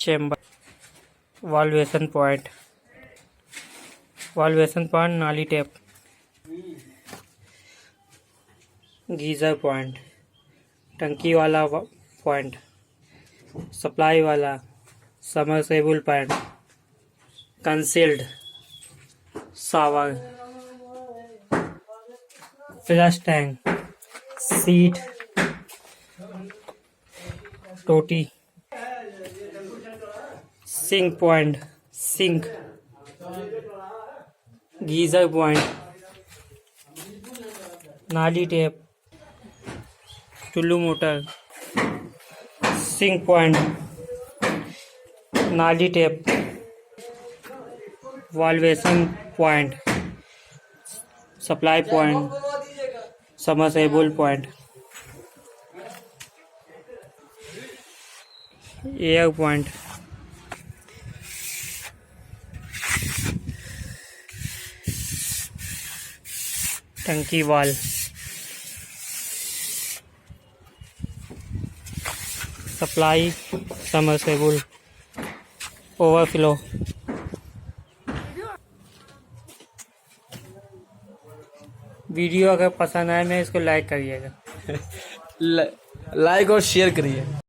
Chamber, वाल्वेशन point, नाली tap, geyser point, टंकी वाला पॉइंट, सप्लाई वाला, submersible point, concealed, shower, flush tank, seat, टोटी, sink point, sink, geyser point, नाली tap, Tullu motor, sink point, नाली टैप, वाल्वेशन point, supply point, submersible point, air point, टंकी वाल, सप्लाई, सबमर्सिबल, ओवरफ्लो। वीडियो अगर पसंद आए मैं इसको लाइक करिएगा। लाइक और शेयर करिए।